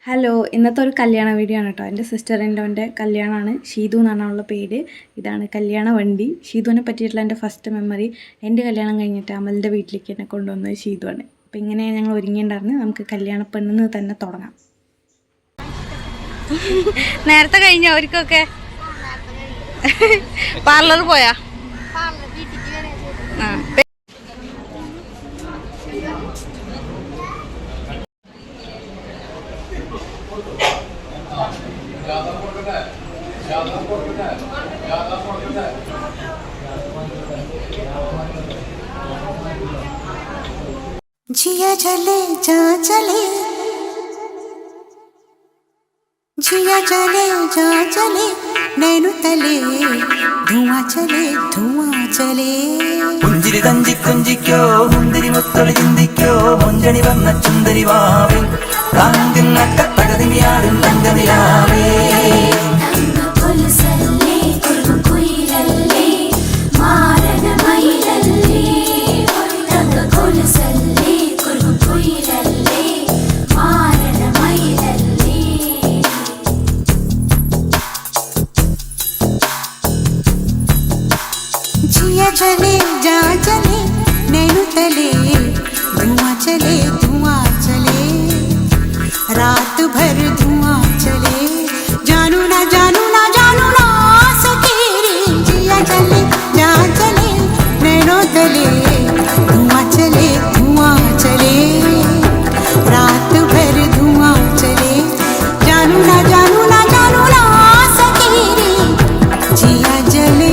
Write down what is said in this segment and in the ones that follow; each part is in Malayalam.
ഹലോ, ഇന്നത്തെ ഒരു കല്യാണ വീഡിയോ ആണ് കേട്ടോ. എൻ്റെ സിസ്റ്ററിൻ്റെ കല്യാണമാണ്. ഷീതു എന്നാണ് അവളുടെ പേര്. ഇതാണ് കല്യാണ വണ്ടി. ഷീതുവിനെ പറ്റിയിട്ടുള്ള എൻ്റെ ഫസ്റ്റ് മെമ്മറി, എൻ്റെ കല്യാണം കഴിഞ്ഞിട്ട് അമലിൻ്റെ വീട്ടിലേക്ക് എന്നെ കൊണ്ടുവന്നത് ഷീതുവാണ്. അപ്പോൾ ഇങ്ങനെ ഞങ്ങൾ ഒരുങ്ങിയിട്ടുണ്ടായിരുന്നു. നമുക്ക് കല്യാണ പെണ്ണിന്ന് തന്നെ തുടങ്ങാം. നേരത്തെ കഴിഞ്ഞ അവർക്കൊക്കെ പാർലർ പോയാ जिया चले जा चले जिया चले जा चले नैनु तले धुआं चले പുഞ്ചിരി തഞ്ചി കൊഞ്ചിക്കോ മുന്തിരി മുത്തൊളി ചിന്തിക്കോ മൊഞ്ചണി വന്ന ചുന്ദരി വാവേ കാന്തിൽ നട്ടപ്പടതിനിയാടും തങ്കനിലാവേ जिया चले जा चले नैनु तले धुआं चले रात भर धुआं चले जानू ना सके रे जिया चले जा चले नैनु तले धुआं चले रात भर धुआं चले जानू ना सके रे जिया जले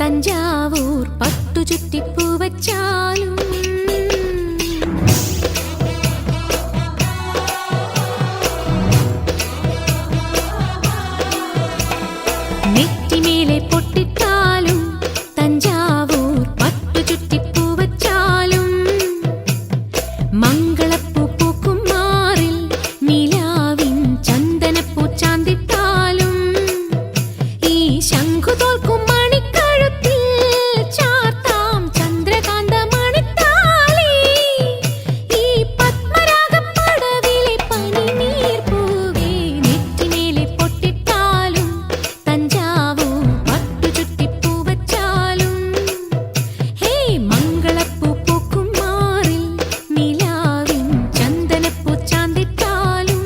തഞ്ചാവൂർ പട്ടുചുറ്റിപ്പൂവച്ചാലും നെറ്റിമേലെ പൊട്ടിട്ടാലും തഞ്ചാവൂർ പട്ടുചുറ്റിപ്പൂവച്ചാലും മംഗളപ്പൂ പൂക്കും മാറിൽ നിലാവിൻ ചന്ദനപ്പൂ ചാന്തിട്ടാലും ഈ ശംഖു തോൽക്കും മണിക്കഴുത്തിൽ ചാർത്താം ചന്ദ്രകാന്ത മണിത്താലി ഈ പത്മരാഗപ്പടവിലെ പനിനീർ പൂവേ നെറ്റിമേലെ പൊട്ടിട്ടാലും തഞ്ചാവൂർ പട്ടുചുറ്റിപ്പൂവച്ചാലും ഹേ മംഗളപ്പൂ പൂക്കും മാറിൽ നിലാവിൻ ചന്ദനപ്പൂ ചാന്തിട്ടാലും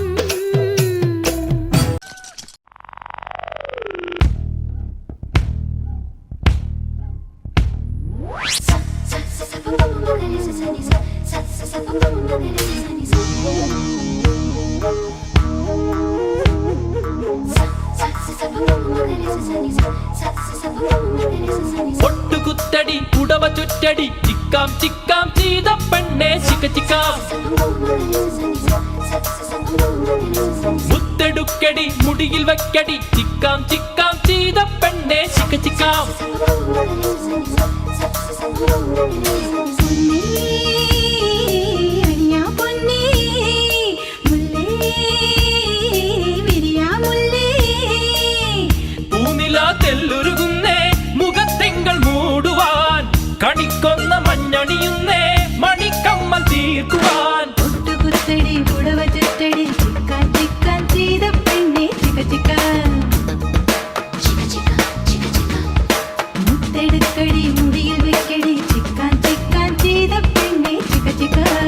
പൊട്ടുകുത്തടി കുടവ ചുറ്റടി ചിക്കാം ചിക്കാം ചെയ്ത പെണ്ണെ ചിക്ക ചിക്കാം മുത്തെടുക്കടി മുടിയിൽ വെക്കടി ചിക്കാം ചിക്കാം ചെയ്ത പെണ്ണെ ചിക്ക ചിക്കാം പൂനില തെല്ലുരുകുന്നേ മുഖത്തിങ്കൾ മൂടുവാൻ കണിക്കൊന്ന മഞ്ഞണിയുന്നേ മണിക്കമ്മൽ തീർക്കുവാൻ പൊട്ടുകുത്തടി പുടവ ചുറ്റടി ചിക്കാൻ ചിക്കാൻ ചെയ്ത പെണ്ണെ ചിക്ക ചിക്കാൻ മുത്തെടുക്കടി മുടിയിൽ വെക്കടി ചിക്കാൻ ചിക്കാൻ ചെയ്ത പെണ്ണെ ചിക്ക ചിക്കാൻ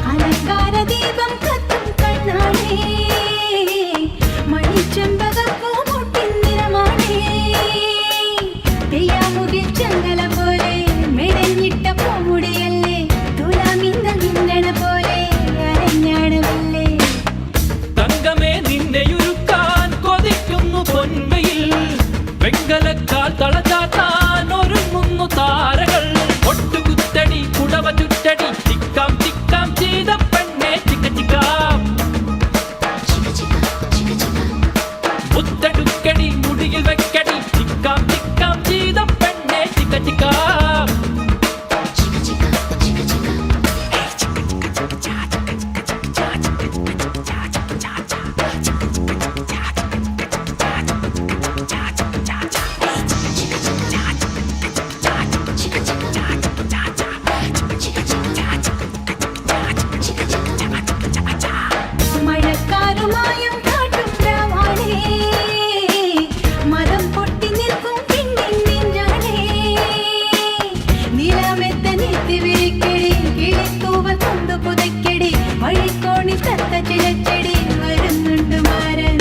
അലങ്കാരദീപം കത്തും കണ്ണാണേ മണിച്ചെമ്പകപ്പൂ മുട്ടിൻ നിറമാണേ തെയ്യാമുകിൽ ചെങ്കല പോലെ മെടഞ്ഞിട്ട പൂമുടിയല്ലേ തുലാമിന്നൽ മിന്നണ പോലെ അരഞ്ഞാടമല്ലേ തങ്കമേ നിന്നെയുരുക്കാൻ കൊതിക്കുന്നു പൊന്മയിൽ വെങ്കലക്കാൽ തളചാത്താൻ ഒരുങ്ങുന്നു താരകൾ പൊട്ടുകുത്തടി കുടവ ചുറ്റടി ചിക്കാം ചിക്കാം ചെയ്ത പെണ്ണെ ചിക്ക ചിക്കാം മുത്തെടുക്കടി മുടിയിൽ വെക്കടി ചിക്കാം ചിക്കാം ചെയ്ത പെണ്ണെ ചിക്ക ചിക്കാം മഴക്കാറുമായും കാട്ടും രാവാണേ മതം പൊട്ടി നിൽക്കും പിന്നിൻ നെഞ്ചാണേ നിലമെത്ത നീത്തി വിരിക്കടി കിളിത്തൂവൽ കൊണ്ടു പുതയ്ക്കടി വഴിക്കോണി തത്ത ചിലച്ചെടി വരുന്നുണ്ട് മാരൻ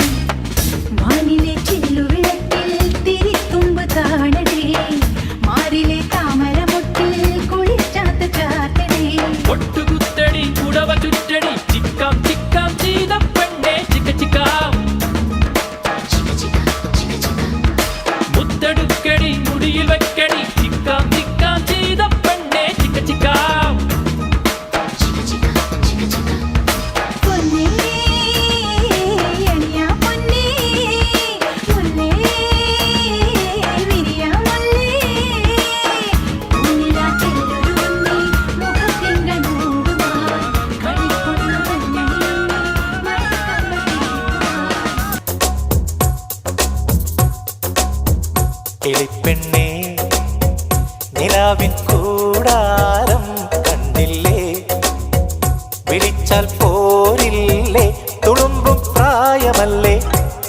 വാനിലെ ചില്ലുവിളക്കിൽ തിരിത്തുമ്പ് കാണടേ മാറിലെ താമരമൊട്ടിൽ കുളിച്ചാത്ത ചാത്തടേ പൊട്ടുകുത്തടി കുടവ ചുറ്റടി ചിക്കാം ചിക്കാം ചെയ്ത പെണ്ണെ ചിക്ക ചിക്കാം മുത്തെടുക്കടി മുടിയിൽ വെക്കടി ചിക്കാം ചിക്കാം ചെയ്ത പെണ്ണെ ചിക്ക ചിക്കാം പൊന്നേ അണിയാ പൊന്നേ മുല്ലേ വിരിയാ മുല്ലേ പൂനിലാ ചെല്ലൊരുങ്ങി മുഖത്തിങ്കൾ മൂടുവാൻ കളിക്കൊണ്ടു കണ്ണണിയുണ്ണി മഴക്കമ്മൽ തീർക്കുവാൻ കിളിപ്പെണ്ണേ നിലാവിൻ കൂടാരം കണ്ടില്ലേ വിളി പിടിച്ചാൽ പോരില്ലേ, തുളുമ്പും പ്രായമല്ലേ,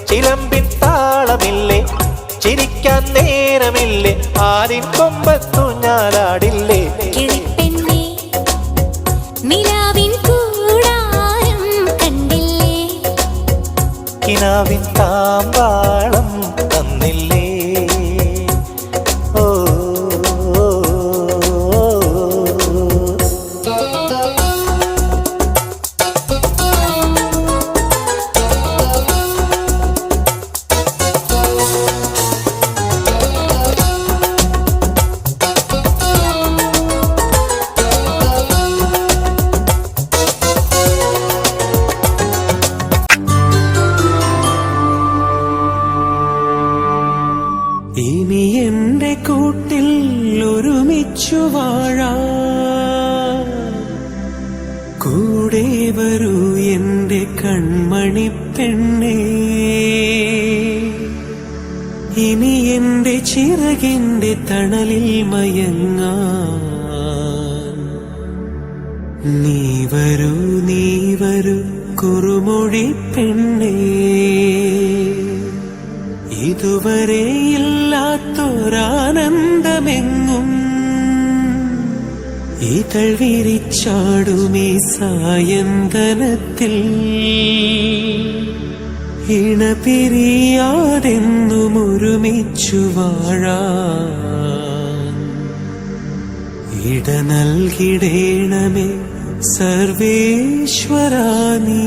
ചിലമ്പിൻ താളമില്ലേ, ചിരിക്കാൻ നേരമില്ലേ, ആരിൻ കൊമ്പത്തു ഞാലാടില്ലേ. കിളിപ്പെണ്ണേ നിലാവിൻ കൂടാരം കണ്ടില്ലേ, കിനാവിൻ താമ്പാളം തന്നില്ലേ. ഓ ഇനി എന്റെ കൂട്ടിൽ ഒരുമിച്ചു വാഴാം, കൂടെ വരൂ എന്റെ കൺമണി പെണ്ണേ. ഇനി എന്റെ ചിറകിന്റെ തണലിൽ മയങ്ങാൻ നീ വരൂ, നീ വരൂ കുറുമൊഴി പെണ്ണേ. ഇതുവരെ ഇല്ലാത്തൊരാനന്ദമെങ്ങും ഇതൾ വിരിച്ചാടുമീ സായന്തനത്തിൽ, ഇണപിരിയാതെന്നും ഒരുമിച്ചു വാഴാൻ ഇട നൽകിടേണമേ സർവേശ്വരാ നീ.